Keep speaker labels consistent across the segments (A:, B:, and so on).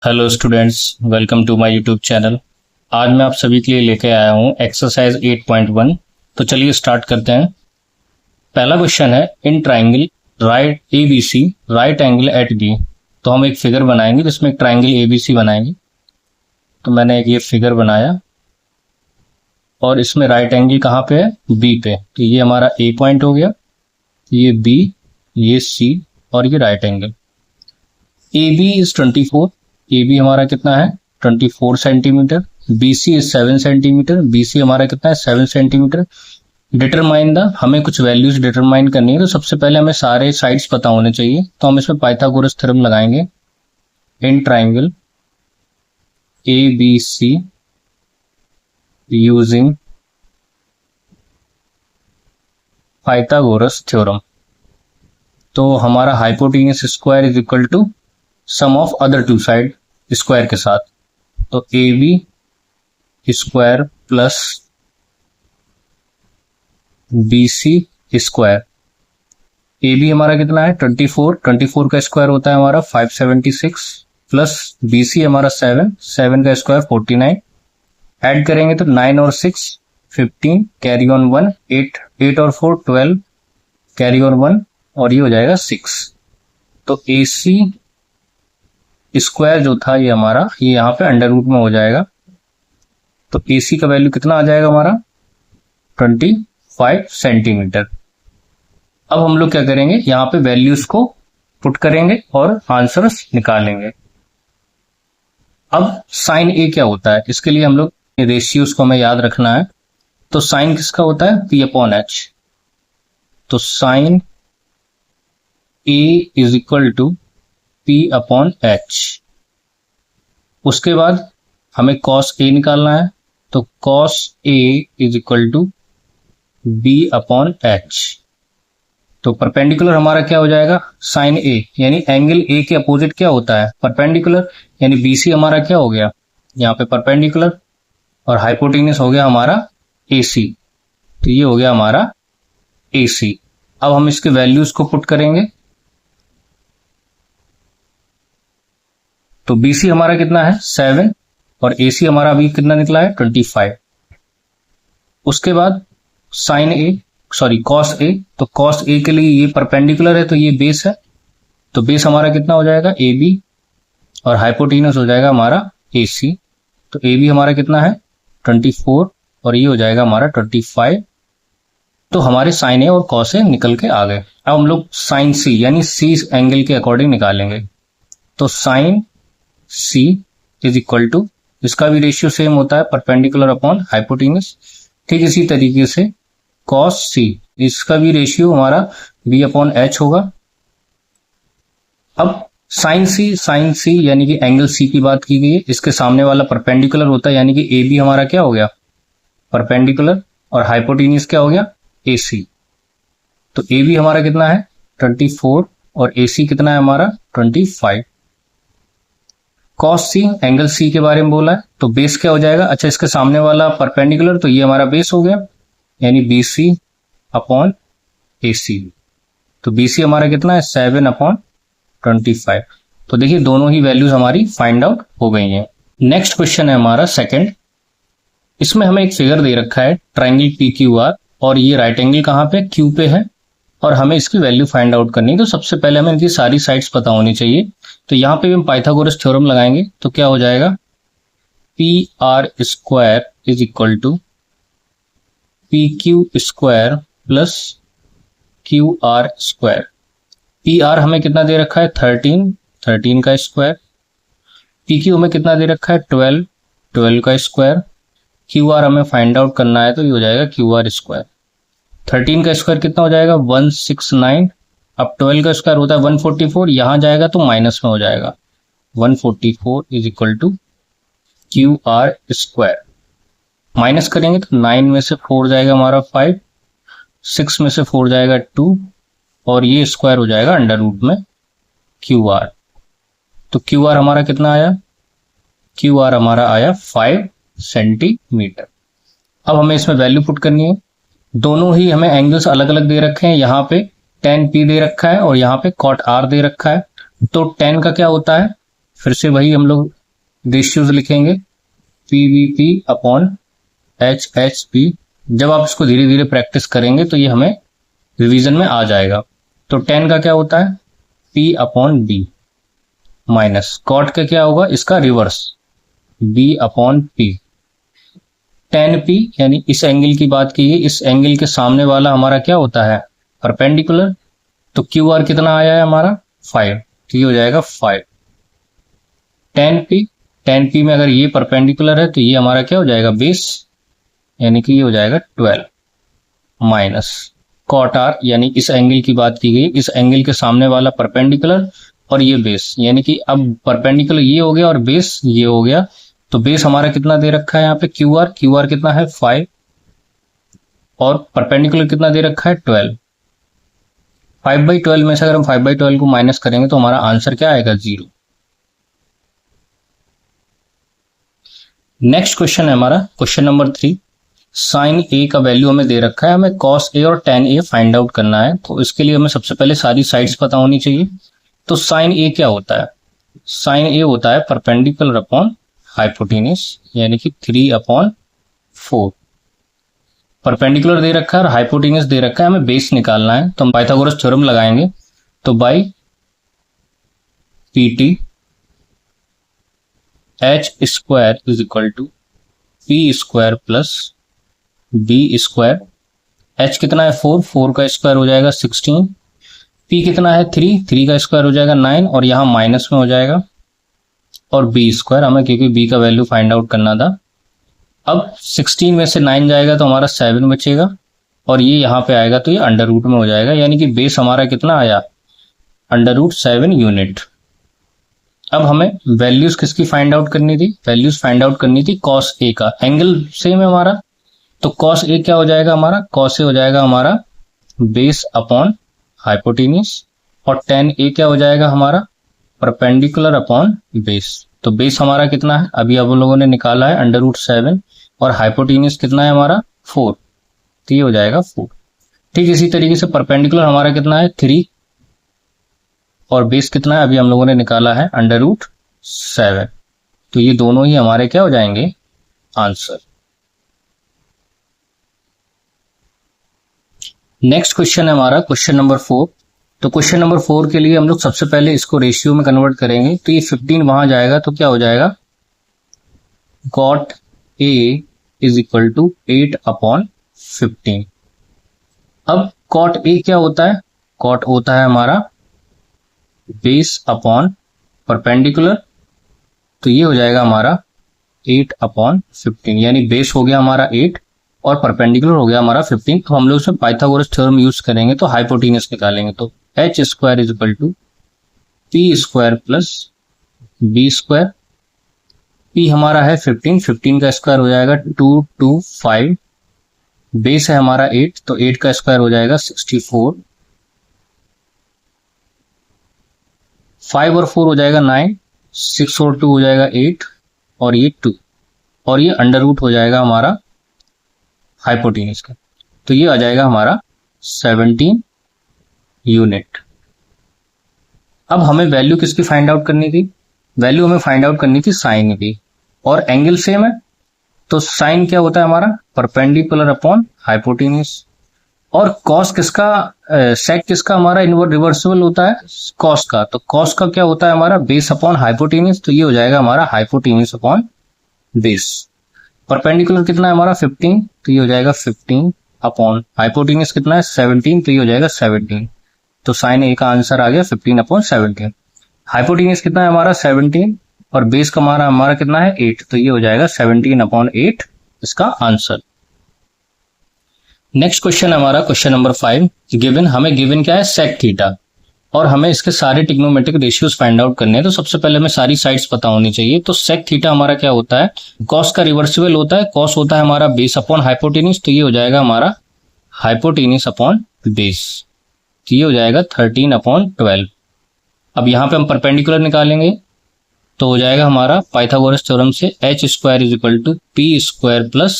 A: Hello students, welcome to my YouTube channel. आज मैं आप सभी के लिए लेके आया हूँ एक्सरसाइज 8.1। तो चलिए स्टार्ट करते हैं। पहला क्वेश्चन है, in triangle right ABC right angle at B. तो हम एक फिगर बनाएंगे जिसमें एक ट्राइंगल ABC बनाएंगे। तो मैंने एक ये फिगर बनाया और इसमें राइट एंगल कहाँ पे है? B पे। तो ये हमारा A पॉइंट हो गया, ये B, ये C और ये right angle. AB is 24। AB हमारा कितना है? 24 centimetre. BC is 7 centimetre. BC हमारा कितना है? 7 सेंटीमीटर। डिटरमाइन द, हमें कुछ वैल्यूज डिटरमाइन करनी है। तो सबसे पहले हमें सारे साइड्स पता होने चाहिए। तो हम इसमें पाइथागोरस थ्योरम लगाएंगे। In triangle ABC using Pythagoras theorem. तो हमारा hypotenuse square is equal to sum of other two side square के साथ। तो AB square plus BC square. AB हमारा कितना है? 24 का स्क्वायर होता है हमारा 576 प्लस BC हमारा 7 का स्क्वायर 49। ऐड करेंगे तो 9 और 6 15, कैरी ऑन 1 8 और 4 12, कैरी ऑन 1 और ये हो जाएगा 6। तो AC स्क्वायर जो था ये हमारा, ये यहाँ पे अंडर रूट में हो जाएगा। तो AC का वैल्यू कितना आ जाएगा हमारा? 25 सेंटीमीटर। अब हम लोग क्या करेंगे, यहाँ पे वैल्यूज को पुट करेंगे और आंसर्स निकालेंगे। अब साइन A क्या होता है, इसके लिए हम लोग रेशियोज को हमें याद रखना है। तो साइन किसका होता है? P/H। तो sine A is equal to P/H। उसके बाद हमें cos A निकालना है। तो cos A is equal to B/H। तो परपेंडिकुलर हमारा क्या हो जाएगा? साइन A, यानी एंगल A के अपोजिट क्या होता है? परपेंडिकुलर। यानी BC हमारा क्या हो गया? यहाँ पे परपेंडिकुलर और हाइपोटेन्यूस हो गया हमारा AC। तो ये हो गया हमारा AC। अब हम इसके वैल्यूज को पुट करेंगे। तो BC हमारा कितना है? 7 और AC हमारा अभी कितना निकला है? 25। उसके बाद sine A, sorry cos A। तो cos A के लिए ये परपेंडिकुलर है तो ये बेस है। तो बेस हमारा कितना हो जाएगा? AB और हाइपोटेन्यूस हो जाएगा हमारा AC। तो AB हमारा कितना है? 24 और ये हो जाएगा हमारा 25। तो हमारे साइन A और cos A निकल के आ गए। अब हम लोग साइन C यानी C एंगल के अकॉर्डिंग निकालेंगे। तो sine C is equal to, इसका भी रेशियो सेम होता है परपेंडिकुलर अपॉन हाइपोटेन्यूस। ठीक इसी तरीके से cos C, इसका भी रेशियो हमारा B/H होगा। अब साइन C यानी कि एंगल C की बात की गई है, इसके सामने वाला परपेंडिकुलर होता है, यानी कि AB हमारा क्या हो गया? परपेंडिकुलर और हाइपोटेन्यूस क्या हो गया? AC। तो AB हमारा कितना है? 24 और AC कितना है हमारा? 25। cos C, एंगल C के बारे में बोला है, तो बेस क्या हो जाएगा? अच्छा, इसके सामने वाला परपेंडिकुलर, तो ये हमारा बेस हो गया, यानी BC/AC। तो BC हमारा कितना है? 7/25। तो देखिए दोनों ही वैल्यूज हमारी फाइंड आउट हो गई हैं। नेक्स्ट क्वेश्चन है हमारा सेकंड। इसमें हमें एक फिगर दे रखा है ट्राइंगल PQR और ये राइट एंगल कहाँ पे? Q पे है और हमें इसकी वैल्यू फाइंड आउट करनी है। तो सबसे पहले हमें इनकी सारी साइड्स पता होनी चाहिए। तो यहाँ पे भी हम पाइथागोरस थ्योरम लगाएंगे। तो क्या हो जाएगा? PR square is equal to PQ square plus QR square. PR हमें कितना दे रखा है? 13 का स्क्वायर। PQ हमें कितना दे रखा है? 12 का स्क्वायर। QR हमें फाइंड आउट करना है, तो ये हो जाएगा QR स्क्वायर। 13 का स्क्वायर कितना हो जाएगा? 169। अब 12 का स्क्वायर होता है 144, यहां जाएगा तो माइनस में हो जाएगा। 144 is equal to QR square. Minus करेंगे तो 9 में से 4 जाएगा हमारा 5, 6 में से 4 जाएगा 2 और ये स्क्वायर हो जाएगा अंडर रूट में QR। तो QR हमारा कितना आया? QR हमारा आया 5 सेंटीमीटर। अब हमें इसमें वैल्यू पुट करनी है। दोनों ही हमें एंगल्स अलग अलग दे रखे हैं। यहाँ पे tan P दे रखा है और यहाँ पे cot R दे रखा है। तो tan का क्या होता है? फिर से वही हम लोग रेशियोज लिखेंगे, PVP अपॉन HHP। जब आप इसको धीरे धीरे प्रैक्टिस करेंगे तो ये हमें रिवीजन में आ जाएगा। तो 10 का क्या होता है, P upon B minus cot का क्या होगा, इसका reverse, B upon P। 10P यानी इस एंगल की बात की है, इस एंगल के सामने वाला हमारा क्या होता है, परपेंडिकुलर। तो QR कितना आया है हमारा 5, तो ये हो जाएगा 5। 10P में अगर ये परपेंडिकुलर है तो ये हमारा क्या हो जाएगा, बेस, यानी कि ये हो जाएगा 12 माइनस कॉट R, यानी इस एंगल की बात की गई, इस एंगल के सामने वाला परपेंडिकुलर और ये बेस, यानी कि अब परपेंडिकुलर ये हो गया और बेस ये हो गया। तो बेस हमारा कितना दे रखा है यहाँ पे, QR कितना है 5 और परपेंडिकुलर कितना दे रखा है 12। 5/12 में से अगर हम 5/12 को माइनस करेंगे तो हमारा आंसर क्या आएगा, 0। नेक्स्ट क्वेश्चन है हमारा क्वेश्चन नंबर 3। साइन ए का वैल्यू हमें दे रखा है, हमें कॉस ए और टेन ए फाइंड आउट करना है। तो इसके लिए हमें सबसे पहले सारी साइड्स पता होनी चाहिए। तो साइन ए क्या होता है, साइन ए होता है परपेंडिकुलर अपॉन हाइपोटेन्यूज, यानी कि 3/4। परपेंडिकुलर दे रखा है और हाइपोटेन्यूज दे रखा है, हमें बेस निकालना है। तो हम पाइथागोरस थ्योरम लगाएंगे। तो by PT H square is equal to P square plus B square. H कितना है 4 का स्क्वायर हो जाएगा 16, P कितना है 3 का स्क्वायर हो जाएगा 9 और यहाँ माइनस में हो जाएगा, और B स्क्वायर हमें क्योंकि B का वैल्यू फाइंड आउट करना था। अब 16 में से 9 जाएगा तो हमारा 7 बचेगा और ये यहाँ पे आएगा तो ये अंडर रूट में हो जाएगा, यानी कि बेस हमारा कितना आया, √7 यूनिट। अब हमें वैल्यूज किसकी फाइंड आउट करनी थी, वैल्यूज फाइंड आउट करनी थी कॉस ए का। एंगल सेम है हमारा, तो कॉस ए क्या हो जाएगा हमारा, कॉस ए हो जाएगा हमारा बेस अपॉन हाइपोटेन्यूज, और टेन ए क्या हो जाएगा हमारा परपेंडिकुलर अपॉन बेस। तो बेस हमारा कितना है, अभी आप लोगों ने निकाला है √7 और हाइपोटेन्यूज कितना है हमारा 4, तो ये हो जाएगा 4। ठीक इसी तरीके से परपेंडिकुलर हमारा कितना है 3 और बेस कितना है अभी हम लोगों ने निकाला है √7। तो ये दोनों ही हमारे क्या हो जाएंगे, आंसर। नेक्स्ट क्वेश्चन है हमारा क्वेश्चन नंबर 4। तो क्वेश्चन नंबर 4 के लिए हम लोग सबसे पहले इसको रेशियो में कन्वर्ट करेंगे। तो ये 15 वहां जाएगा तो क्या हो जाएगा, cot A is equal to 8/15। अब cot A क्या होता है, cot होता है हमारा बेस अपॉन परपेंडिकुलर, तो ये हो जाएगा हमारा 8/15, यानी बेस हो गया हमारा 8 और परपेंडिकुलर हो गया हमारा 15। तो हम लोग इसमें पाइथागोरस थ्योरम यूज करेंगे तो हाइपोटेन्यूज निकालेंगे। तो H square is equal to P square plus B square. P हमारा है 15 का स्क्वायर हो जाएगा 225, बेस है हमारा 8 तो 8 का स्क्वायर हो जाएगा 64, 5 और 4 हो जाएगा 9, 6 और 2 हो जाएगा 8 और ये 2, और ये अंडर रूट हो जाएगा हमारा हाइपोटेन्यूज का, तो ये आ जाएगा हमारा 17 यूनिट। अब हमें वैल्यू किसकी फाइंड आउट करनी थी, वैल्यू हमें फाइंड आउट करनी थी साइन की, और एंगल सेम है। तो साइन क्या होता है हमारा परपेंडिकुलर अपॉन हाइपोटेन्यूज, और कॉस किसका सेक किसका हमारा रिवर्सिबल होता है कॉस का। तो कॉस का क्या होता है हमारा बेस अपॉन हाइपोटेन्यूज, तो ये हो जाएगा हमारा हाइपोटेन्यूज अपॉन बेस। परपेंडिकुलर कितना है हमारा 15, तो ये हो जाएगा 15 अपॉन हाइपोटेन्यूज कितना है 17, तो ये हो जाएगा 17। तो साइन ए का आंसर आ गया 15/17। हाइपोटेन्यूज कितना है हमारा 17 और बेस का हमारा कितना है 8, तो ये हो जाएगा 17/8 इसका आंसर। नेक्स्ट क्वेश्चन हमारा क्वेश्चन नंबर 5। गिवन, हमें गिवन क्या है सेक थीटा, और हमें इसके सारे ट्रिग्नोमेट्रिक रेशियोज फाइंड आउट करने हैं। तो सबसे पहले हमें सारी साइड्स पता होनी चाहिए। तो सेक थीटा हमारा क्या होता है, कॉस का रिवर्सिबल होता है, कॉस होता है हमारा बेस अपॉन हाइपोटेन्यूज, तो ये हो जाएगा हमारा हाइपोटेन्यूज अपॉन बेस, तो ये हो जाएगा 13/12। अब यहाँ पे हम परपेंडिकुलर निकालेंगे तो हो जाएगा हमारा पाइथागोरस थ्योरम से H square is equal to P square plus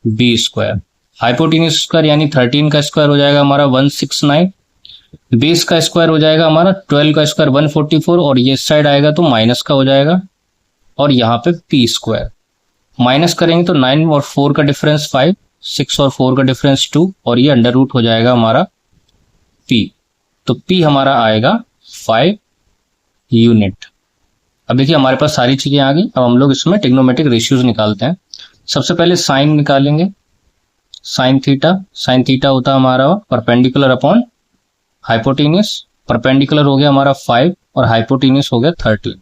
A: B square. Hypotenuse square यानी 13 का स्क्वायर हो जाएगा हमारा 169, बेस का स्क्वायर हो जाएगा हमारा 12 का स्क्वायर 144 और ये साइड आएगा तो माइनस का हो जाएगा और यहाँ पे पी स्क्वायर माइनस करेंगे तो 9 और 4 का डिफरेंस 5, 6 और 4 का डिफरेंस 2 और ये अंडर रूट हो जाएगा हमारा पी। तो पी हमारा आएगा 5 यूनिट। अब देखिए हमारे पास सारी चीजें आ गई। अब हम लोग इसमें ट्रिग्नोमेट्रिक रेशियोज निकालते हैं। सबसे पहले साइन निकालेंगे। साइन थीटा होता है हमारा परपेंडिकुलर अपॉन हाइपोटेन्यूस। परपेंडिकुलर हो गया हमारा 5 और हाइपोटेन्यूस हो गया 13।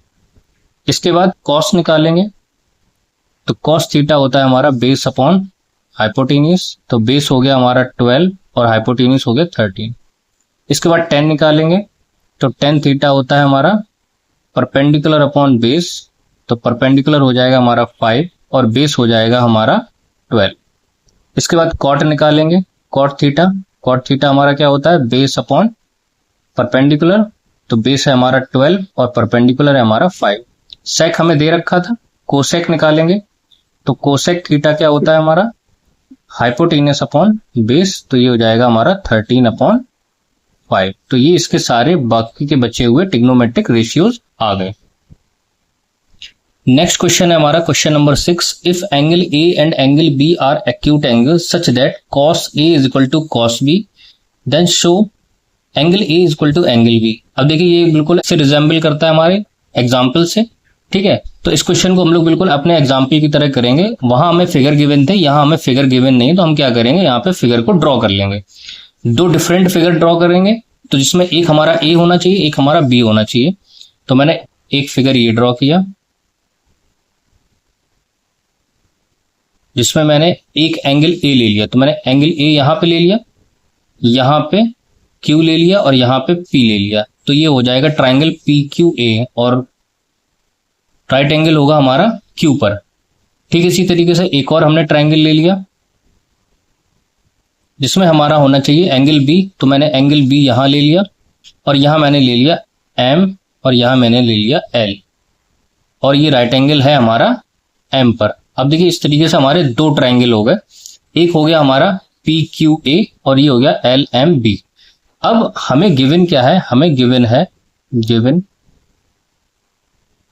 A: इसके बाद कॉस निकालेंगे तो कॉस थीटा होता है हमारा बेस अपॉन हाइपोटेन्यूस। तो बेस हो गया हमारा 12 और हाइपोटेन्यूस हो गया 13। इसके बाद टेन निकालेंगे तो टेन थीटा होता है हमारा परपेंडिकुलर अपॉन बेस। तो परपेंडिकुलर हो जाएगा हमारा 5 और बेस हो जाएगा हमारा 12। इसके बाद कॉट निकालेंगे। कॉट थीटा हमारा क्या होता है बेस अपॉन परपेंडिकुलर। तो बेस है हमारा 12 और परपेंडिकुलर है हमारा 5। सेक हमें दे रखा था। कोसेक निकालेंगे तो कोसेक थीटा क्या होता है हमारा हाइपोटेन्यूस अपॉन बेस। तो ये हो जाएगा हमारा 13 अपॉन 5। तो ये इसके सारे बाकी के बचे हुए ट्रिग्नोमेट्रिक रेशियोज आ गए। नेक्स्ट क्वेश्चन है हमारा question number 6। If angle A and angle B are acute angle such that cos A is equal to cos B then show angle A is equal to angle B. अब देखिए ये बिल्कुल से resemble करता है हमारे एग्जाम्पल से, ठीक है। तो इस क्वेश्चन को हम लोग बिल्कुल अपने एग्जाम्पल की तरह करेंगे। वहां हमें फिगर गिवन थे, यहाँ हमें फिगर गिवन नहीं, तो हम क्या करेंगे यहाँ पे फिगर को ड्रॉ कर लेंगे। दो डिफरेंट फिगर ड्रॉ करेंगे तो जिसमें एक हमारा ए होना चाहिए, एक हमारा बी होना चाहिए। तो मैंने एक फिगर ये ड्रॉ किया जिसमें मैंने एक एंगल ए ले लिया। तो मैंने एंगल ए यहां पे ले लिया, यहां पे क्यू ले लिया और यहां पे पी ले लिया। तो ये हो जाएगा ट्राइंगल पी क्यू ए और राइट एंगल होगा हमारा क्यू पर। ठीक इसी तरीके से एक और हमने ट्राइंगल ले लिया जिसमें हमारा होना चाहिए एंगल बी। तो मैंने एंगल बी यहां ले लिया और यहां मैंने ले लिया एम और यहां मैंने ले लिया एल और ये राइट एंगल है हमारा एम पर। अब देखिए इस तरीके से हमारे दो ट्राइंगल हो गए। एक हो गया हमारा पी क्यू ए और ये हो गया एल एम बी। अब हमें गिवन क्या है, हमें गिवन है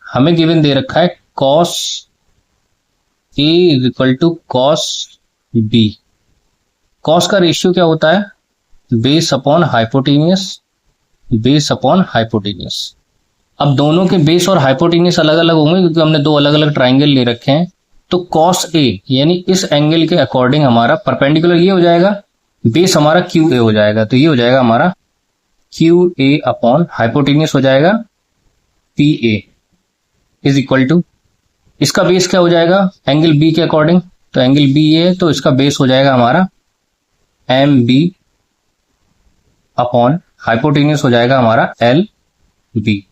A: हमें गिवन दे रखा है cos A is equal to cos B. Cos का रेशियो क्या होता है base upon hypotenuse, base upon hypotenuse. अब दोनों के बेस और हाइपोटेनियस अलग अलग होंगे क्योंकि हमने दो अलग अलग ट्राइंगल ले रखे हैं। तो कॉस ए यानी इस एंगल के अकॉर्डिंग हमारा परपेंडिकुलर ये हो जाएगा, बेस हमारा क्यू ए हो जाएगा। तो ये हो जाएगा हमारा क्यू ए अपॉन हाइपोटेनियस हो जाएगा P A is equal to, इसका बेस क्या हो जाएगा एंगल बी के अकॉर्डिंग। तो एंगल बी ए तो इसका बेस हो जाएगा हमारा एम बी अपॉन हाइपोटेनियस हो जाएगा हमारा एल बी।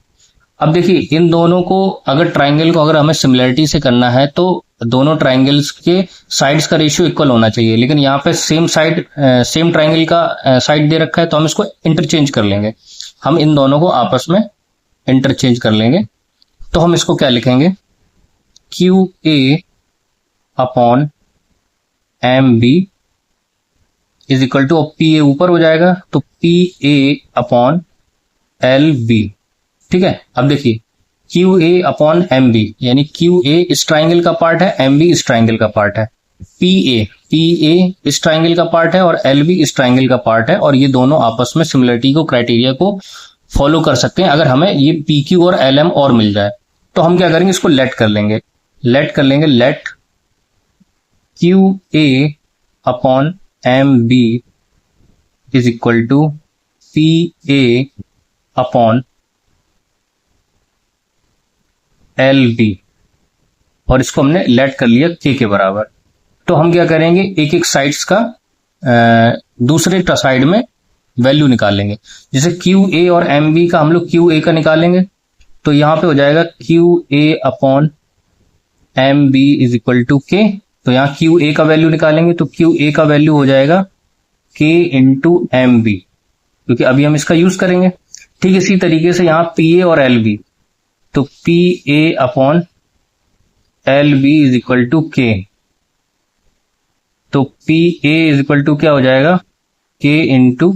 A: अब देखिए इन दोनों को अगर ट्राइंगल को अगर हमें सिमिलरिटी से करना है तो दोनों ट्राइंगल्स के साइड्स का रेशियो इक्वल होना चाहिए। लेकिन यहाँ पे सेम साइड सेम ट्राइंगल का साइड दे रखा है तो हम इसको इंटरचेंज कर लेंगे। हम इन दोनों को आपस में इंटरचेंज कर लेंगे। तो हम इसको क्या लिखेंगे Q A upon M B is equal to, P A ऊपर हो जाएगा तो P A upon L B. ठीक है। अब देखिए Q A upon M B यानी क्यू ए इस ट्राइंगल का पार्ट है, एम बी इस ट्राइंगल का पार्ट है। पी ए इस ट्राइंगल का पार्ट है और एल बी इस ट्राइंगल का पार्ट है और ये दोनों आपस में सिमिलरिटी को क्राइटेरिया को फॉलो कर सकते हैं। अगर हमें ये पी क्यू और एल एम और मिल जाए तो हम क्या करेंगे इसको लेट कर लेंगे, let Q A upon M B is equal to P A upon L B और इसको हमने लेट कर लिया के बराबर। तो हम क्या करेंगे एक एक साइड्स का दूसरे साइड में वैल्यू निकालेंगे। जैसे क्यू ए और एम बी का हम लोग क्यू ए का निकालेंगे तो यहां पे हो जाएगा Q A upon M B is equal to K. तो यहां क्यू ए का वैल्यू निकालेंगे तो क्यू ए का वैल्यू हो जाएगा के इंटू एम बी क्योंकि अभी हम इसका यूज करेंगे। ठीक इसी तरीके से यहां पी ए और एल बी तो P A upon L B is equal to K. तो P A is equal to क्या हो जाएगा के इंटू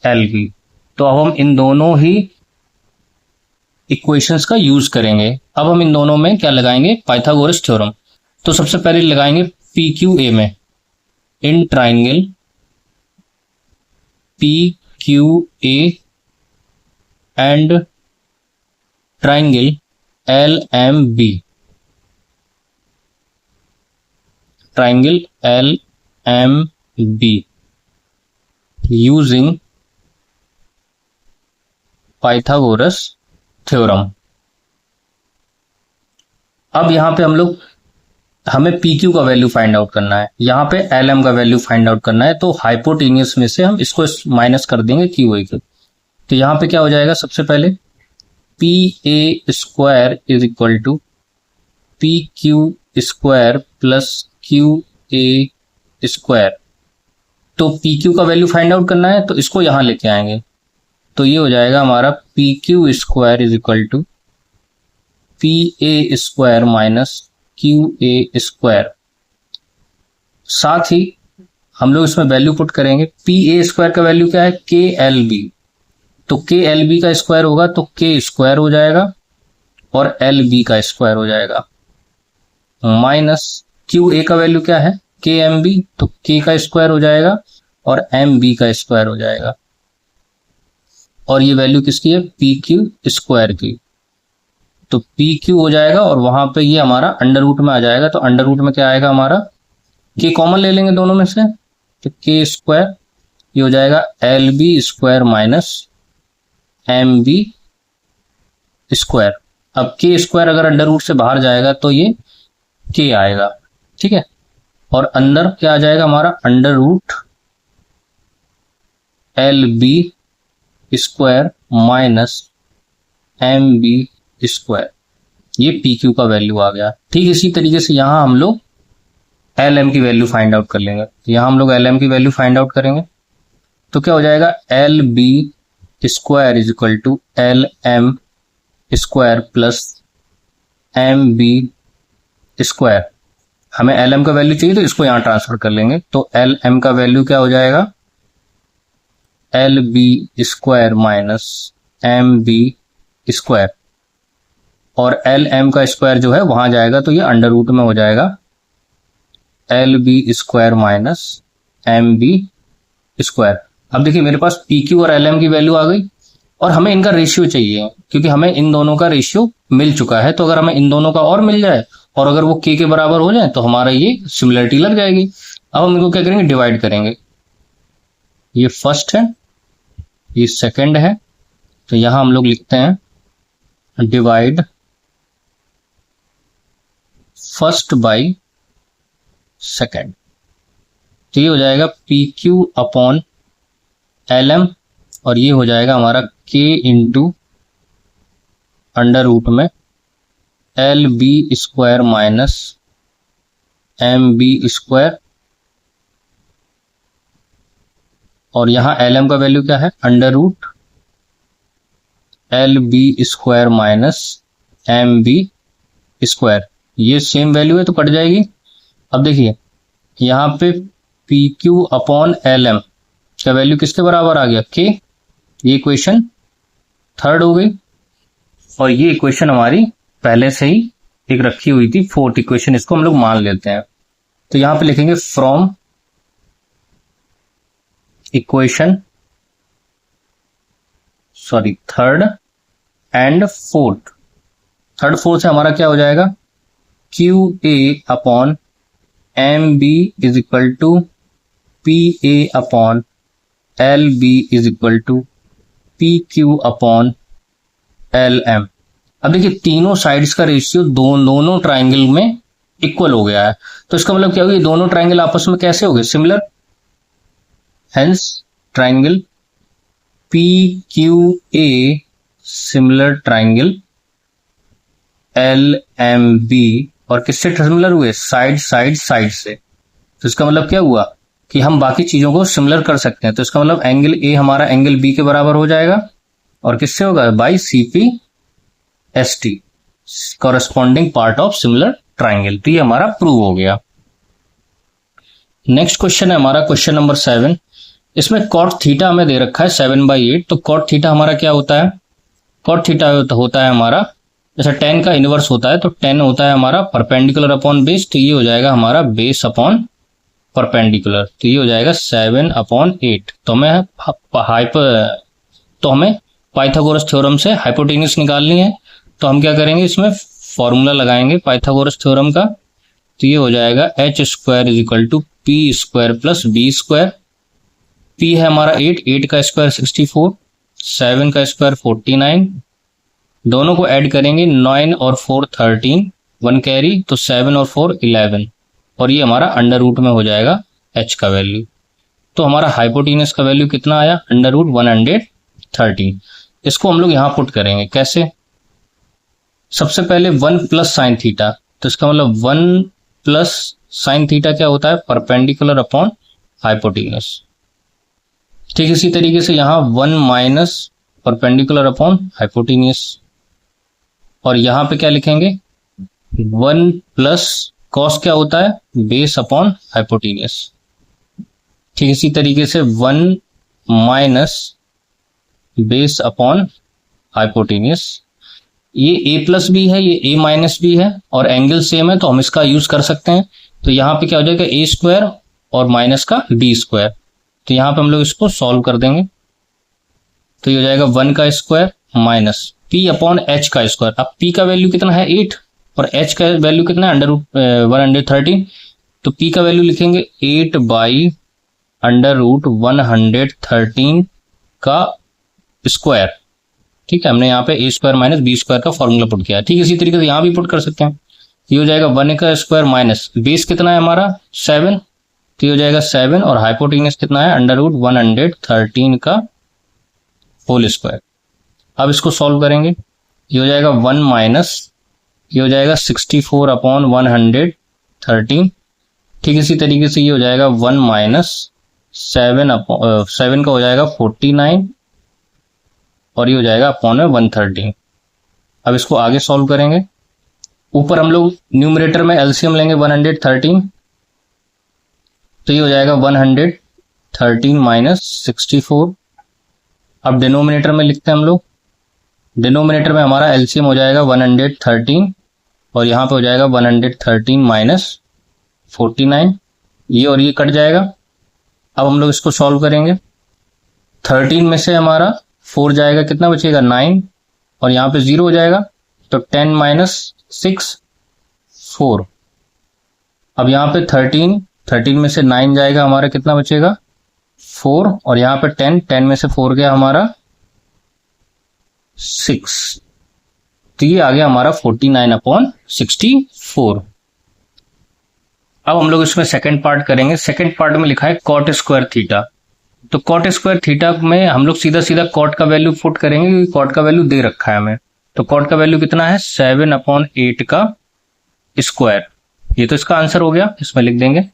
A: एल बी। तो अब हम इन दोनों ही इक्वेशंस का यूज करेंगे। अब हम इन दोनों में क्या लगाएंगे, पाइथागोरस थ्योरम। तो सबसे पहले लगाएंगे पी क्यू ए में, in triangle P Q A and triangle L M B, triangle L M B using Pythagoras theorem. अब यहां पे हमें पी क्यू का वैल्यू फाइंड आउट करना है, यहां पे एल एम का वैल्यू फाइंड आउट करना है। तो हाइपोटेनियस में से हम इसको माइनस कर देंगे क्यू ए के। तो यहां पे क्या हो जाएगा, सबसे पहले P A square is equal to P Q square plus Q A square. तो पी क्यू का वैल्यू फाइंड आउट करना है, तो इसको यहां लेके आएंगे। तो ये हो जाएगा हमारा P Q square is equal to P A square minus Q A square. साथ ही हम लोग इसमें वैल्यू पुट करेंगे। पी ए स्क्वायर का वैल्यू क्या है, के एल बी। तो के एल बी का स्क्वायर होगा तो के स्क्वायर हो जाएगा और एल बी का स्क्वायर हो जाएगा, माइनस क्यू ए का वैल्यू क्या है, के एम बी। तो के का स्क्वायर हो जाएगा और एम बी का स्क्वायर हो जाएगा। और ये वैल्यू किसकी है, पी क्यू स्क्वायर की। तो पी क्यू हो जाएगा और वहां पे ये हमारा अंडर रूट में आ जाएगा। तो अंडर रूट में क्या आएगा हमारा, के कॉमन ले लेंगे दोनों में से, तो के स्क्वायर ये हो जाएगा L B square minus M B square. अब के स्क्वायर अगर अंडर रूट से बाहर जाएगा तो ये के आएगा, ठीक है। और अंदर क्या आ जाएगा हमारा, under root L B square minus M B square. ये पी क्यू का वैल्यू आ गया। ठीक इसी तरीके से यहां हम लोग एल एम की वैल्यू फाइंड आउट कर लेंगे। यहां हम लोग एल एम की वैल्यू फाइंड आउट करेंगे तो क्या हो जाएगा, L B square is equal to L M square plus M B square. हमें एल एम का वैल्यू चाहिए तो इसको यहां ट्रांसफर कर लेंगे। तो एल एम का वैल्यू क्या हो जाएगा, L B square minus M B square. और एल एम का स्क्वायर जो है वहां जाएगा तो ये अंडर रूट में हो जाएगा L B square minus M B square. अब देखिए मेरे पास पी क्यू और एल एम की वैल्यू आ गई और हमें इनका रेशियो चाहिए, क्योंकि हमें इन दोनों का रेशियो मिल चुका है। तो अगर हमें इन दोनों का और मिल जाए और अगर वो के बराबर हो जाए तो हमारा ये सिमिलरिटी लग जाएगी। अब हम इनको क्या करेंगे, डिवाइड करेंगे। ये फर्स्ट है, ये सेकंड है। तो यहां हम लोग लिखते हैं डिवाइड फर्स्ट बाई सेकेंड। तो ये हो जाएगा P Q upon L M और ये हो जाएगा हमारा के इंटू अंडर रूट में L B square minus M B square. और यहां एल एम का वैल्यू क्या है, under root L B square minus M B square. ये सेम वैल्यू है तो कट जाएगी। अब देखिए यहां पे P Q upon L M का वैल्यू किसके बराबर आ गया, के। ये इक्वेशन थर्ड हो गई और ये इक्वेशन हमारी पहले से ही एक रखी हुई थी, फोर्थ इक्वेशन, इसको हम लोग मान लेते हैं। तो यहां पे लिखेंगे from equation third and fourth. Third fourth से हमारा क्या हो जाएगा, Q A upon M B is equal to P A upon L B is equal to P Q upon L M. अब देखिए तीनों साइड्स का रेशियो दोनों ट्राइंगल में इक्वल हो गया है। तो इसका मतलब क्या होगा, ये दोनों ट्राइंगल आपस में कैसे हो गए, similar. Hence triangle P Q A similar triangle L M B. और किससे सिमिलर हुए, साइड से। तो इसका मतलब क्या हुआ कि हम बाकी चीजों को सिमिलर कर सकते हैं। तो इसका मतलब एंगल ए हमारा एंगल बी के बराबर हो जाएगा और किससे होगा, by C P S T, corresponding part of similar triangle. तो ये हमारा प्रूव हो गया। नेक्स्ट क्वेश्चन है हमारा क्वेश्चन नंबर 7। इसमें कॉट थीटा हमें दे रखा है 7/8, तो कॉट थीटा हमारा क्या होता है? कॉट थीटा होता है हमारा, जैसे टेन का इनवर्स होता है तो टेन होता है हमारा परपेंडिकुलर अपॉन बेस, तो ये हो जाएगा हमारा बेस अपॉन परपेंडिकुलर, तो ये हो जाएगा 7/8। तो हमें पाइथागोरस थ्योरम से हाइपोटेन्यूज निकालनी है, तो हम क्या करेंगे, इसमें फॉर्मूला लगाएंगे पाइथागोरस थ्योरम का, तो ये हो जाएगा h² = p² + b²। p है हमारा 8, 8 का स्क्वायर 64, 7 का स्क्वायर 49, दोनों को ऐड करेंगे, 9 और 4 13, 1 कैरी, तो 7 और 4 11, और ये हमारा अंडर रूट में हो जाएगा h का वैल्यू। तो हमारा हाइपोटेन्यूज का वैल्यू कितना आया? √113। इसको हम लोग यहां पुट करेंगे, कैसे? सबसे पहले 1 + sin थीटा, तो इसका मतलब 1 + sin थीटा क्या होता है? Perpendicular upon hypotenuse. ठीक इसी तरीके से यहां 1 - परपेंडिकुलर अपॉन हाइपोटेन्यूज, और यहां पे क्या लिखेंगे? 1 + कॉस क्या होता है? Base upon hypotenuse. ठीक इसी तरीके से 1 - बेस अपॉन हाइपोटेन्यूज। ये a प्लस भी है, ये a माइनस भी है, और एंगल सेम है, तो हम इसका यूज कर सकते हैं। तो यहाँ पे क्या हो जाएगा? a² और माइनस का b², तो यहाँ पे हम लोग इसको सॉल्व कर देंगे, तो ये हो जाएगा 1 का square minus p upon h का स्क्वायर। अब p का वैल्यू कितना है? 8, और h का वैल्यू कितना है? √113, तो p का वैल्यू लिखेंगे 8/√113 का स्क्वायर। ठीक है, हमने यहाँ पे a² माइनस b² का फॉर्मूला पुट किया है। ठीक इसी तरीके से यहाँ भी पुट कर सकते हैं, ये हो जाएगा 1 का स्क्वायर माइनस बेस कितना है हमारा? 7, तो ये हो जाएगा 7, और हाइपोटेन्यूज कितना है? √113 का होल स्क्वायर। अब इसको सॉल्व करेंगे, ये हो जाएगा 1 माइनस, ये हो जाएगा 64/113। ठीक इसी तरीके से ये हो जाएगा 1 माइनस 7 का हो जाएगा 49, और ये हो जाएगा अपॉन में 113। अब इसको आगे सॉल्व करेंगे, ऊपर हम लोग न्यूमरेटर में एलसीएम लेंगे 113, तो ये हो जाएगा 113 माइनस 64। अब डिनोमिनेटर में लिखते हैं हम लोग, डिनोमिनेटर में हमारा एलसीएम हो जाएगा 113, और यहाँ पे हो जाएगा 113 माइनस 49, ये और ये कट जाएगा। अब हम लोग इसको सॉल्व करेंगे, 13 में से हमारा 4 जाएगा, कितना बचेगा? 9, और यहाँ पे 0 हो जाएगा, तो 10 माइनस 6 4। अब यहाँ पे 13 में से 9 जाएगा, हमारा कितना बचेगा? 4, और यहाँ पे 10 में से 4 गया हमारा 6, तो ये आ गया हमारा 49/64। अब हम लोग इसमें सेकंड पार्ट करेंगे। सेकंड पार्ट में लिखा है कॉट स्क्वायर थीटा, तो कॉट स्क्वायर थीटा में हम लोग सीधा सीधा कॉट का वैल्यू पुट करेंगे, क्योंकि कॉट का वैल्यू दे रखा है हमें। तो कॉट का वैल्यू कितना है? 7/8 का स्क्वायर, ये तो इसका आंसर हो गया, इसमें लिख देंगे।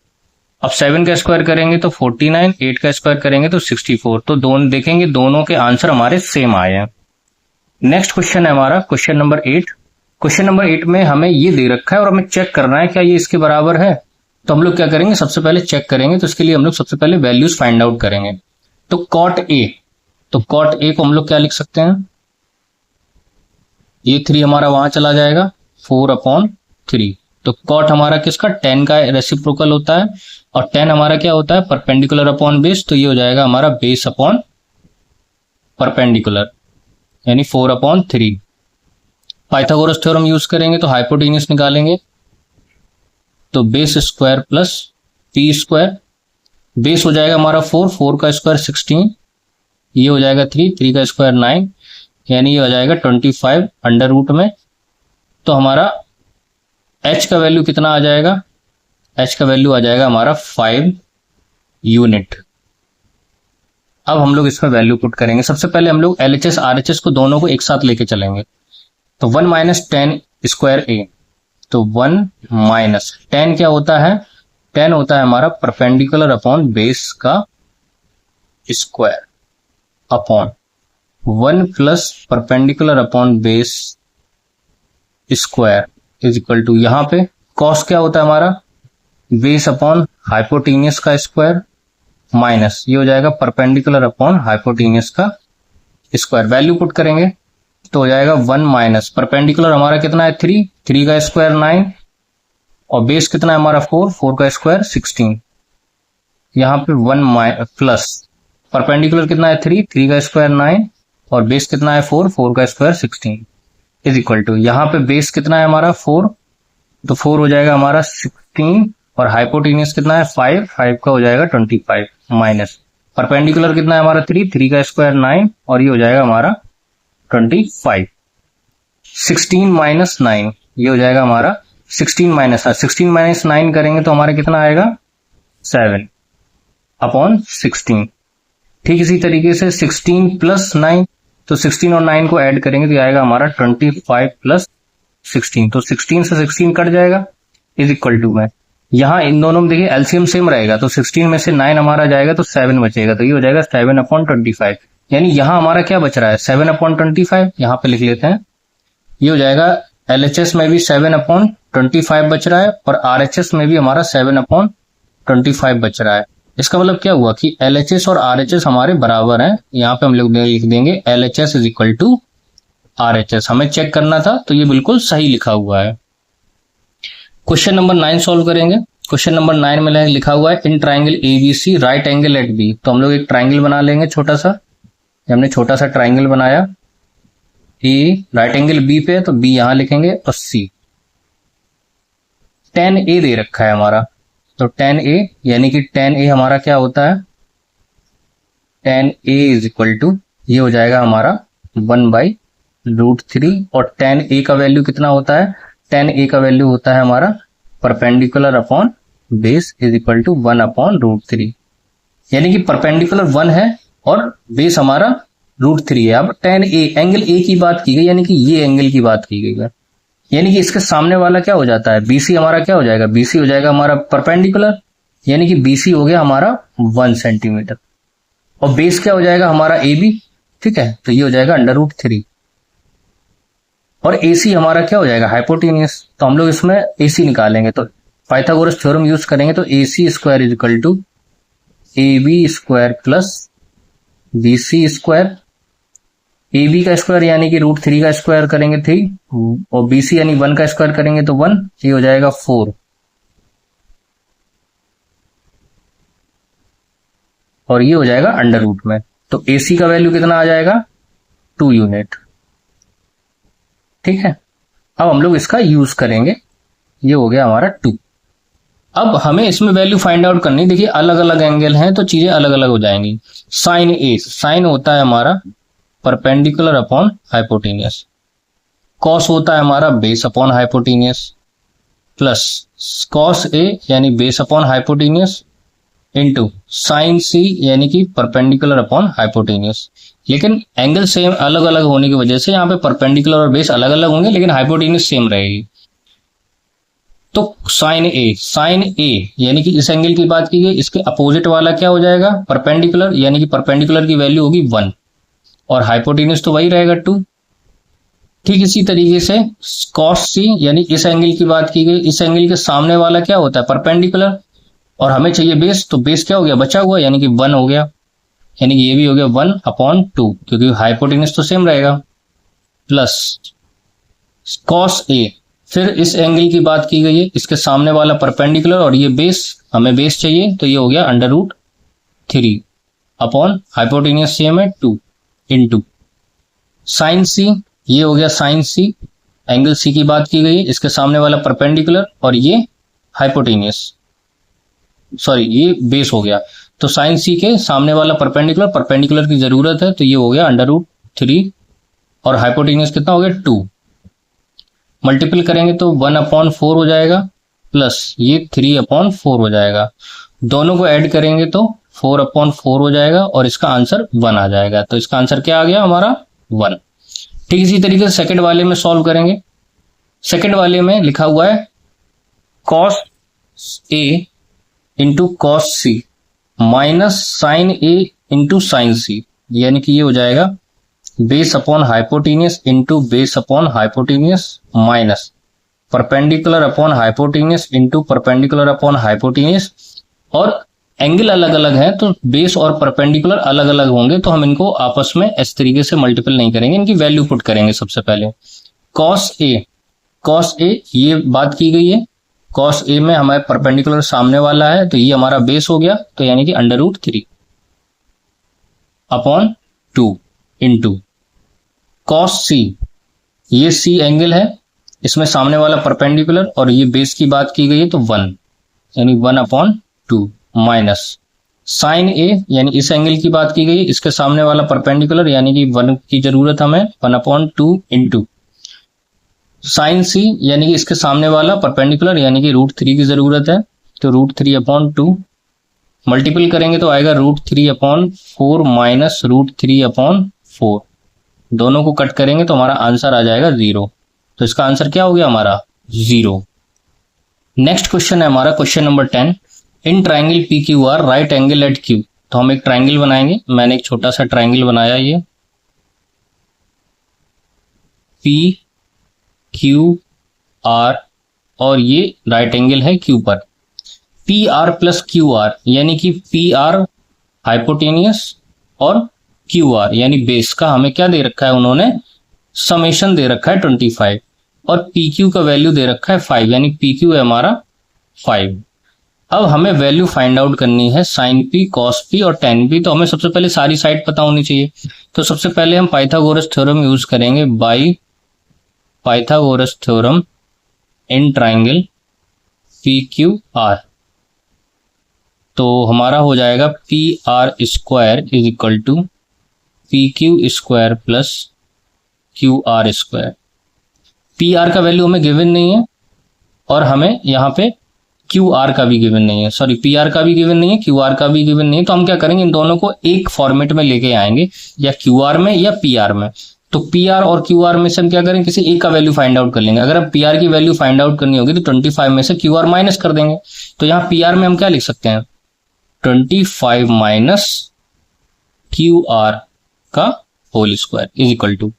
A: अब 7 का स्क्वायर करेंगे तो 49, 8 का स्क्वायर करेंगे तो 64, तो दोनों देखेंगे, दोनों के आंसर हमारे सेम आए हैं। नेक्स्ट क्वेश्चन है हमारा क्वेश्चन नंबर 8। क्वेश्चन नंबर 8 में हमें ये दे रखा है और हमें चेक करना है क्या ये इसके बराबर है। तो हम लोग क्या करेंगे, सबसे पहले चेक करेंगे, तो इसके लिए हम लोग सबसे पहले वैल्यूज फाइंड आउट करेंगे। तो कॉट ए, तो कॉट ए को हम लोग क्या लिख सकते हैं? ये 3 हमारा वहां चला जाएगा, 4/3। तो कॉट हमारा किसका? 10 का रेसिप्रोकल होता है, और 10 हमारा क्या होता है? परपेंडिकुलर अपॉन बेस, तो ये हो जाएगा हमारा बेस अपॉन परपेंडिकुलर, यानी 4/3। पाइथागोरस थ्योरम यूज करेंगे तो हाइपोटेन्यूज निकालेंगे, तो base square plus P square, base हो जाएगा हमारा 4, 4 का स्क्वायर 16, ये हो जाएगा 3, 3 का स्क्वायर 9, यानी ये हो जाएगा 25 अंडर रूट में। तो हमारा h का वैल्यू कितना आ जाएगा? h का वैल्यू आ जाएगा हमारा 5 यूनिट। अब हम लोग इसमें वैल्यू पुट करेंगे। सबसे पहले हम लोग LHS RHS को दोनों को एक साथ लेके चलेंगे, तो 1 - 10 स्क्वायर a, तो 1 - 10 क्या होता है? 10 होता है हमारा परपेंडिकुलर अपॉन बेस का square, upon 1 plus perpendicular upon base square is equal to, यहां पे कॉस क्या होता है हमारा? बेस अपॉन हाइपोटेन्यूज का स्क्वायर, माइनस ये हो जाएगा परपेंडिकुलर अपॉन हाइपोटेन्यूज का स्क्वायर। वैल्यू पुट करेंगे तो हो जाएगा 1 माइनस परपेंडिकुलर हमारा कितना है 3, 3 का स्क्वायर 9 और बेस कितना है हमारा 4, 4 का स्क्वायर 16। यहाँ पे 1 प्लस परपेंडिकुलर कितना है 3, 3 का स्क्वायर 9 और बेस कितना है 4, 4 का स्क्वायर 16 इज इक्वल टू, यहाँ पे बेस कितना है हमारा 4, तो 4 हो जाएगा हमारा 16 और हाइपोटेन्यूज कितना है 5, 5 का हो जाएगा 25 माइनस परपेंडिकुलर कितना है हमारा 3, 3 का स्क्वायर 9 और ये हो जाएगा हमारा 25। 16 माइनस 9 ये हो जाएगा हमारा 16 माइनस 9 करेंगे तो हमारा कितना आएगा 7 अपॉन 16। ठीक इसी तरीके से 16 प्लस 9, तो 16 और 9 को ऐड करेंगे तो आएगा हमारा 25 प्लस 16, तो 16 से 16 कट जाएगा इज इक्वल टू में यहाँ इन दोनों में देखिए एलसीएम सेम रहेगा, तो 16 में से 9 हमारा जाएगा तो 7 बचेगा, तो ये हो जाएगा 7 अपॉन 25। यानी यहां हमारा क्या बच रहा है 7 अपॉन 25, यहां पे लिख लेते हैं। ये हो जाएगा एलएचएस में भी 7 अपॉन 25 बच रहा है और आरएचएस में भी हमारा 7 अपॉन 25 बच रहा है। इसका मतलब क्या हुआ कि एलएचएस और आरएचएस हमारे बराबर हैं। यहाँ पे हम लोग लिख देंगे LHS is equal to RHS. हमें चेक करना था तो ये बिल्कुल सही लिखा हुआ है। क्वेश्चन नंबर 9 सॉल्व करेंगे। क्वेश्चन नंबर 9 में लिखा हुआ है in triangle ABC right angle at B. तो हम लोग एक ट्राइंगल बना लेंगे छोटा सा। हमने छोटा सा ट्राइंगल बनाया, ए राइट एंगल बी पे है तो बी यहां लिखेंगे और सी। tan ए दे रखा है हमारा, तो tan ए यानी कि tan ए हमारा क्या होता है tan A is equal to ये हो जाएगा हमारा 1/√3 और tan ए का वैल्यू कितना होता है tan ए का वैल्यू होता है हमारा perpendicular upon base is equal to 1/√3। यानी कि परपेंडिकुलर 1 है और बेस हमारा √3 है। अब tan ए एंगल ए की बात की गई, यानी कि ये एंगल की बात की गई है, यानी कि इसके सामने वाला क्या हो जाता है BC हमारा क्या हो जाएगा BC हो जाएगा हमारा परपेंडिकुलर, यानी कि BC हो गया हमारा 1 सेंटीमीटर और बेस क्या हो जाएगा हमारा AB। ठीक है, तो ये हो जाएगा √3 और AC हमारा क्या हो जाएगा हाइपोटेन्यूज। तो हम लोग इसमें AC निकालेंगे तो पाइथागोरस थ्योरम यूज करेंगे तो AC square is equal to AB square plus BC square. AB का स्क्वायर यानी कि √3 का स्क्वायर करेंगे 3 और BC यानी 1 का स्क्वायर करेंगे तो 1, ये हो जाएगा 4 और ये हो जाएगा √ में। तो AC का वैल्यू कितना आ जाएगा 2 यूनिट। ठीक है, अब हम लोग इसका यूज करेंगे, ये हो गया हमारा 2। अब हमें इसमें वैल्यू फाइंड आउट करनी। देखिए अलग अलग एंगल हैं तो चीजें अलग अलग हो जाएंगी। साइन ए, साइन होता है हमारा परपेंडिकुलर अपॉन हाइपोटेनियस, कॉस होता है हमारा base upon hypotenuse, plus cos A यानी base upon hypotenuse into sine C यानी कि परपेंडिकुलर अपॉन हाइपोटेनियस। लेकिन एंगल सेम अलग अलग होने की वजह से यहाँ पे परपेंडिकुलर और बेस अलग अलग होंगे लेकिन हाइपोटेनियस सेम रहेगी। तो साइन ए यानी कि इस एंगल की बात की गई, इसके अपोजिट वाला क्या हो जाएगा परपेंडिकुलर, यानी कि परपेंडिकुलर की वैल्यू होगी 1 और हाइपोटेन्यूज तो वही रहेगा 2। ठीक इसी तरीके से कॉस सी यानी इस एंगल की बात की गई, इस एंगल के सामने वाला क्या होता है परपेंडिकुलर और हमें चाहिए बेस, तो बेस क्या हो गया बचा हुआ यानी कि 1 हो गया, यानी कि ये भी हो गया 1/2 क्योंकि हाइपोटेन्यूज तो सेम रहेगा, प्लस कॉस ए। फिर इस एंगल की बात की गई है, इसके सामने वाला परपेंडिकुलर और ये बेस, हमें बेस चाहिए तो ये हो गया √3 अपॉन हाइपोटेन्यूज सेम है 2 इनटू साइन सी, ये हो गया साइन सी, एंगल सी की बात की गई है, इसके सामने वाला परपेंडिकुलर और ये हाइपोटेन्यूज, सॉरी ये बेस हो गया, तो साइन सी के सामने वाला परपेंडिकुलर, परपेंडिकुलर की जरूरत है तो ये हो गया √3 और हाइपोटेन्यूज कितना हो गया 2। मल्टीपल करेंगे तो 1/4 हो जाएगा प्लस ये 3/4 हो जाएगा, दोनों को ऐड करेंगे तो 4/4 हो जाएगा और इसका आंसर 1 आ जाएगा। तो इसका आंसर क्या आ गया हमारा 1। ठीक इसी तरीके से सेकंड वाले में सॉल्व करेंगे। सेकंड वाले में लिखा हुआ है कॉस ए इंटू कॉस सी माइनस साइन ए इंटू साइन सी, यानी कि ये हो जाएगा base upon hypotenuse into base upon hypotenuse minus perpendicular upon hypotenuse into perpendicular upon hypotenuse और एंगल अलग अलग है तो बेस और परपेंडिकुलर अलग अलग होंगे, तो हम इनको आपस में इस तरीके से मल्टीपल नहीं करेंगे, इनकी वैल्यू पुट करेंगे सबसे पहले। कॉस ए ये बात की गई है, कॉस ए में हमारे परपेंडिकुलर सामने वाला है, तो ये हमारा बेस हो गया, तो यानी कि √3 अपॉन 2 इंटू कॉस सी, ये सी एंगल है, इसमें सामने वाला परपेंडिकुलर और ये बेस की बात की गई है तो 1 यानी 1/2 माइनस साइन ए यानी इस एंगल की बात की गई है, इसके सामने वाला परपेंडिकुलर यानी कि 1 की जरूरत हमें 1/2 इंटू साइन सी यानी कि इसके सामने वाला परपेंडिकुलर यानी कि √3 की जरूरत है, तो √3/2 मल्टीपल करेंगे तो आएगा √3/4 माइनस √3/4, दोनों को कट करेंगे तो हमारा आंसर आ जाएगा 0। तो इसका आंसर क्या हो गया हमारा 0। नेक्स्ट क्वेश्चन है हमारा question number 10। In triangle PQR right angle at Q। तो हम एक ट्राइंगल बनाएंगे, मैंने एक छोटा सा ट्राइंगल बनाया, ये PQR और ये राइट एंगल है Q पर। PR प्लस QR यानी कि PR हाइपोटेनियस और QR यानी बेस का हमें क्या दे रखा है, उन्होंने समेशन दे रखा है 25 और PQ का वैल्यू दे रखा है 5 यानी PQ है हमारा 5। अब हमें वैल्यू फाइंड आउट करनी है साइन P, कॉस P और tan P, तो हमें सबसे पहले सारी साइड पता होनी चाहिए। तो सबसे पहले हम पाइथागोरस थ्योरम यूज करेंगे, by Pythagoras theorem in triangle PQR। तो हमारा हो जाएगा PR square is equal to PQ square plus QR square. PR का वैल्यू हमें गिवन नहीं है और हमें यहाँ पे QR का भी गिवन नहीं है, सॉरी PR का भी गिवन नहीं है, QR का भी गिवन नहीं है। तो हम क्या करेंगे, इन दोनों को एक फॉर्मेट में लेके आएंगे, या QR में या PR में। तो PR और QR में से हम क्या करेंगे, किसी एक का वैल्यू फाइंड आउट कर लेंगे। अगर हम PR की वैल्यू फाइंड आउट करनी होगी तो 25 में से QR माइनस कर देंगे। तो यहाँ PR में हम क्या लिख सकते हैं, 25 माइनस QR का whole square is equal to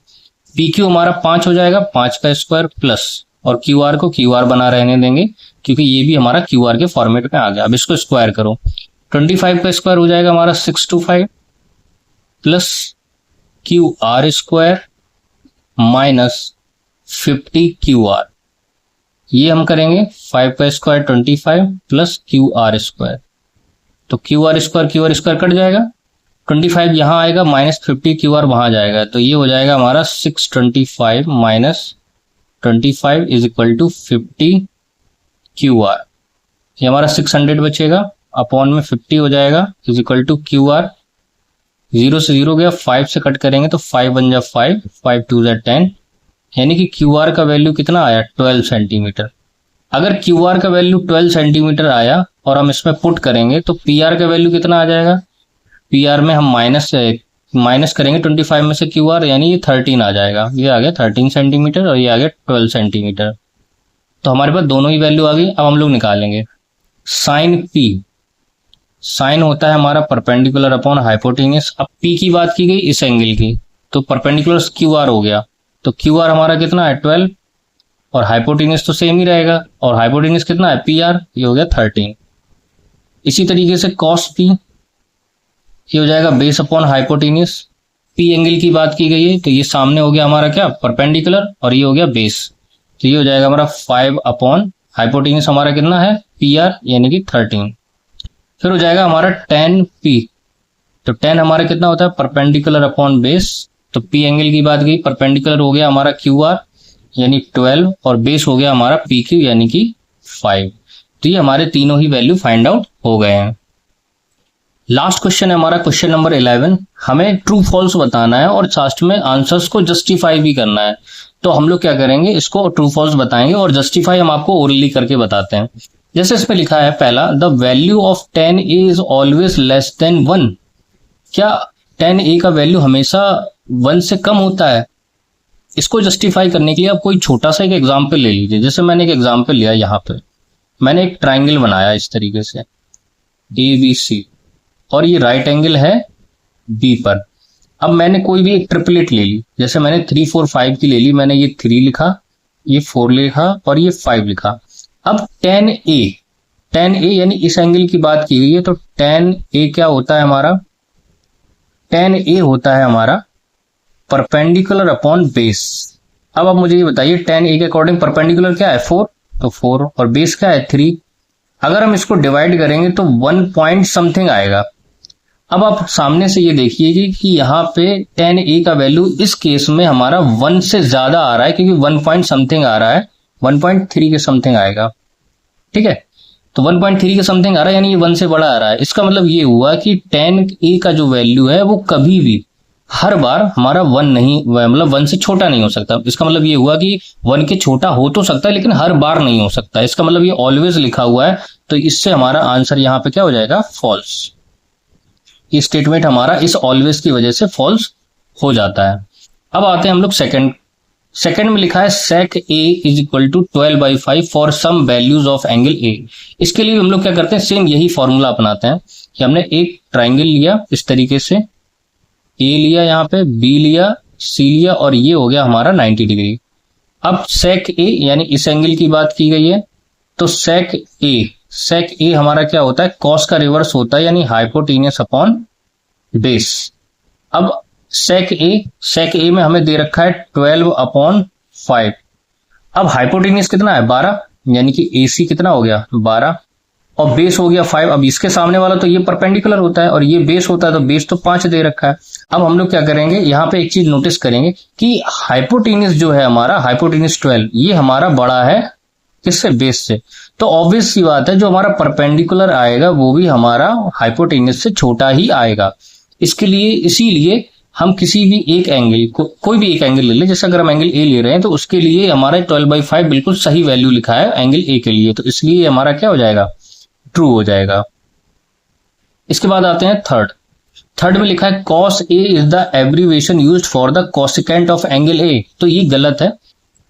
A: PQ हमारा 5 हो जाएगा, 5 का स्क्वायर प्लस और QR को QR बना रहने देंगे क्योंकि ये भी हमारा QR के फॉर्मेट में आ गया। अब इसको स्क्वायर करो, 25 का स्क्वायर हो जाएगा हमारा 625 plus QR square minus 50 QR, ये हम करेंगे 5 का स्क्वायर 25 प्लस QR स्क्वायर, तो QR स्क्वायर कट जाएगा, 25 यहाँ आएगा माइनस 50 QR वहां जाएगा, तो ये हो जाएगा हमारा 625 minus 25 is equal to 50 QR। ये हमारा 600 बचेगा, अपॉन में 50 हो जाएगा इज इक्वल टू QR। 0 से 0 गया, 5 से कट करेंगे तो 5 बन जा 5, 5 2 जा 10, यानी कि QR का वैल्यू कितना आया 12 सेंटीमीटर। अगर QR का वैल्यू 12 सेंटीमीटर आया और हम इसमें पुट करेंगे तो PR का वैल्यू कितना आ जाएगा, PR में हम माइनस करेंगे 25 में से QR, यानी ये 13 आ जाएगा, ये आ गया 13 सेंटीमीटर और ये आ गया 12 सेंटीमीटर। तो हमारे पास दोनों ही वैल्यू आ गई। अब हम लोग निकालेंगे साइन P, साइन होता है हमारा परपेंडिकुलर अपॉन हाइपोटेनियस। अब P की बात की गई इस एंगल की, तो परपेंडिकुलर QR हो गया, तो QR हमारा कितना है 12 और हाइपोटेनियस तो सेम ही रहेगा, और हाइपोटेनियस कितना है PR, ये हो गया 13। इसी तरीके से कॉस P, ये हो जाएगा base upon hypotenuse. P angle की बात की गई है तो ये सामने हो गया हमारा क्या परपेंडिकुलर और ये हो गया बेस, तो ये हो जाएगा हमारा 5 अपॉन हाइपोटेनियस हमारा कितना है PR यानी कि 13। फिर हो जाएगा हमारा tan P, तो tan हमारा कितना होता है परपेंडिकुलर अपॉन बेस, तो P एंगल की बात गई, परपेंडिकुलर हो गया हमारा QR यानी 12 और बेस हो गया हमारा PQ यानी कि 5। तो ये हमारे तीनों ही वैल्यू फाइंड आउट हो गए हैं। लास्ट क्वेश्चन है हमारा क्वेश्चन नंबर 11। हमें ट्रू फॉल्स बताना है और लास्ट में आंसर्स को जस्टिफाई भी करना है। तो हम लोग क्या करेंगे, इसको ट्रू फॉल्स बताएंगे और जस्टिफाई हम आपको ओरली करके बताते हैं। जैसे इसमें लिखा है पहला, the value of tan A is always less than 1। क्या tan A का वैल्यू हमेशा 1 से कम होता है? इसको जस्टिफाई करने के लिए आप कोई छोटा सा एक एग्जाम्पल ले लीजिए। जैसे मैंने एक एग्जाम्पल लिया, यहाँ पे मैंने एक ट्राइंगल बनाया इस तरीके से ABC और ये राइट एंगल है B पर। अब मैंने कोई भी एक ट्रिपलेट ले ली, जैसे मैंने 3 4 5 की ले ली, मैंने ये 3 लिखा, ये 4 लिखा और ये 5 लिखा। अब tan A tan A यानी इस एंगल की बात की गई है, तो tan A क्या होता है हमारा, tan A होता है हमारा परपेंडिकुलर अपॉन बेस। अब आप मुझे ये बताइए tan A के अकॉर्डिंग परपेंडिकुलर क्या है 4, तो 4 और बेस क्या है 3। अगर हम इसको डिवाइड करेंगे तो 1 पॉइंट समथिंग आएगा। अब आप सामने से ये देखिए कि यहाँ पे tan A का वैल्यू इस केस में हमारा 1 से ज्यादा आ रहा है, क्योंकि 1 पॉइंट समथिंग आ रहा है, 1.3 के समथिंग आएगा। ठीक है, तो 1.3 के समथिंग आ रहा है यानी ये 1 से बड़ा आ रहा है। इसका मतलब ये हुआ कि tan A का जो वैल्यू है वो कभी भी हर बार हमारा 1 नहीं, मतलब 1 से छोटा नहीं हो सकता। इसका मतलब ये हुआ कि 1 के छोटा हो तो सकता है लेकिन हर बार नहीं हो सकता। इसका मतलब ये ऑलवेज लिखा हुआ है, तो इससे हमारा आंसर यहाँ पे क्या हो जाएगा, फॉल्स। ये स्टेटमेंट हमारा इस ऑलवेज की वजह से फॉल्स हो जाता है। अब आते हैं हम लोग सेकंड में लिखा है sec A is equal to 12/5 for some values of angle A। इसके लिए हम लोग क्या करते हैं, सेम यही फॉर्मूला अपनाते हैं कि हमने एक ट्राइंगल लिया इस तरीके से, A लिया, यहाँ पे B लिया, C लिया और ये हो गया हमारा 90 डिग्री। अब sec A यानी इस एंगल की बात की गई है, तो sec A हमारा क्या होता है, cos का रिवर्स होता है यानी हाइपोटेन्यूस अपॉन बेस। अब sec A में हमें दे रखा है 12/5। अब हाइपोटेन्यूस कितना है 12, यानी कि AC कितना हो गया 12 और बेस हो गया 5। अब इसके सामने वाला तो ये परपेंडिकुलर होता है और ये बेस होता है, तो बेस तो 5 दे रखा है। अब हम लोग क्या करेंगे, यहाँ पे एक चीज नोटिस करेंगे कि हाइपोटेन्यूस जो है हमारा, हाइपोटेन्यूस 12, ये हमारा बड़ा है किससे, बेस से। तो ऑब्वियस सी बात है जो हमारा परपेंडिकुलर आएगा वो भी हमारा हाइपोटेन्यूस से छोटा ही आएगा। इसके लिए इसीलिए हम किसी भी एक एंगल को, कोई भी एक एंगल ले ले, जैसे अगर हम एंगल A ले रहे हैं तो उसके लिए हमारा 12/5 बिल्कुल सही वैल्यू लिखा है एंगल A के लिए, तो इसलिए हमारा क्या हो जाएगा, ट्रू हो जाएगा। इसके बाद आते हैं थर्ड में लिखा है cos A is the abbreviation used for the cosecant of angle A। तो ये गलत है,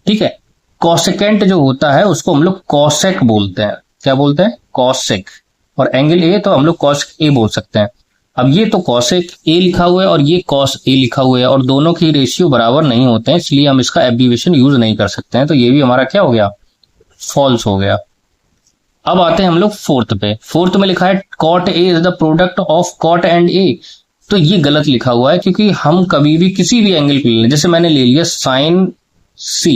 A: ठीक है। कोसेकेंट जो होता है उसको हम लोग कॉसेक बोलते हैं। क्या बोलते हैं, कॉसेक। और एंगल A तो हम लोग cos A बोल सकते हैं। अब ये तो कॉसेक A लिखा हुआ है और ये cos A लिखा हुआ है और दोनों की रेशियो बराबर नहीं होते हैं, इसलिए हम इसका एब्रीविएशन यूज नहीं कर सकते हैं, तो ये भी हमारा क्या हो गया, फॉल्स हो गया। अब आते हैं हम लोग फोर्थ में लिखा है cot A is the product of cot and A। तो ये गलत लिखा हुआ है, क्योंकि हम कभी भी किसी भी एंगल को ले लें, जैसे मैंने ले लिया sin C,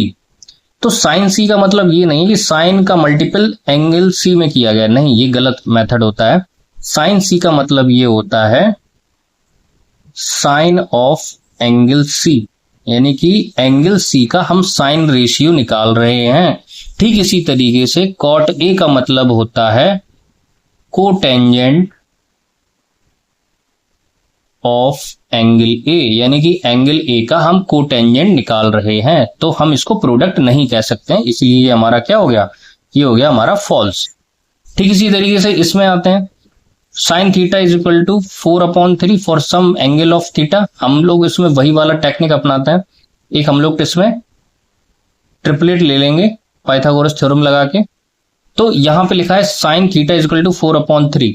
A: तो sin C का मतलब ये नहीं कि sin का मल्टीपल एंगल C में किया गया, नहीं, ये गलत मेथड होता है। sin C का मतलब ये होता है sin ऑफ एंगल C, यानी कि एंगल C का हम साइन रेशियो निकाल रहे हैं। ठीक इसी तरीके से cot A का मतलब होता है कोटेंजेंट ऑफ एंगल A, यानी कि एंगल A का हम कोटेंजेंट निकाल रहे हैं, तो हम इसको प्रोडक्ट नहीं कह सकते हैं, इसलिए ये हमारा क्या हो गया, ये हो गया हमारा फॉल्स। ठीक इसी तरीके से इसमें आते हैं sin theta is equal to 4/3 for some angle of theta. हम लोग इसमें वही वाला टेक्निक अपनाते हैं, एक हम लोग इसमें ट्रिपलेट ले लेंगे पाइथागोरस थ्योरम लगा के। तो यहां पे लिखा है sin theta is equal to 4/3,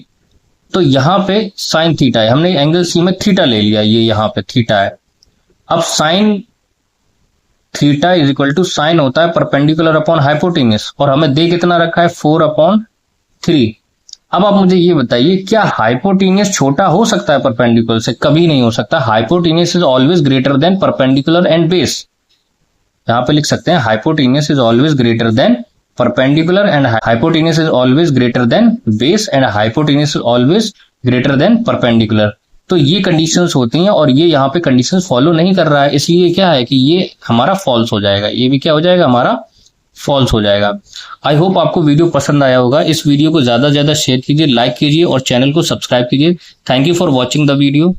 A: तो यहां पे sin थीटा है, हमने एंगल C में थीटा ले लिया, ये यहां पे थीटा है। अब sin theta is equal to sine होता है परपेंडिकुलर अपॉन हाइपोटेन्यूस और हमें दे कितना रखा है 4/3। अब आप मुझे ये बताइए, क्या हाइपोटेन्यूस छोटा हो सकता है परपेंडिकुलर से? कभी नहीं हो सकता। Hypotenuse is always greater than perpendicular and base. यहां पे लिख सकते हैं hypotenuse is always greater than perpendicular and hypotenuse is always greater than base and hypotenuse is always greater than perpendicular. तो ये कंडीशंस होती हैं और ये यहाँ पे कंडीशंस फॉलो नहीं कर रहा है, इसलिए क्या है कि ये हमारा फॉल्स हो जाएगा, ये भी क्या हो जाएगा, हमारा फॉल्स हो जाएगा। आई होप आपको वीडियो पसंद आया होगा। इस वीडियो को ज्यादा से ज्यादा शेयर कीजिए, लाइक कीजिए और चैनल को सब्सक्राइब कीजिए। Thank you for watching the video.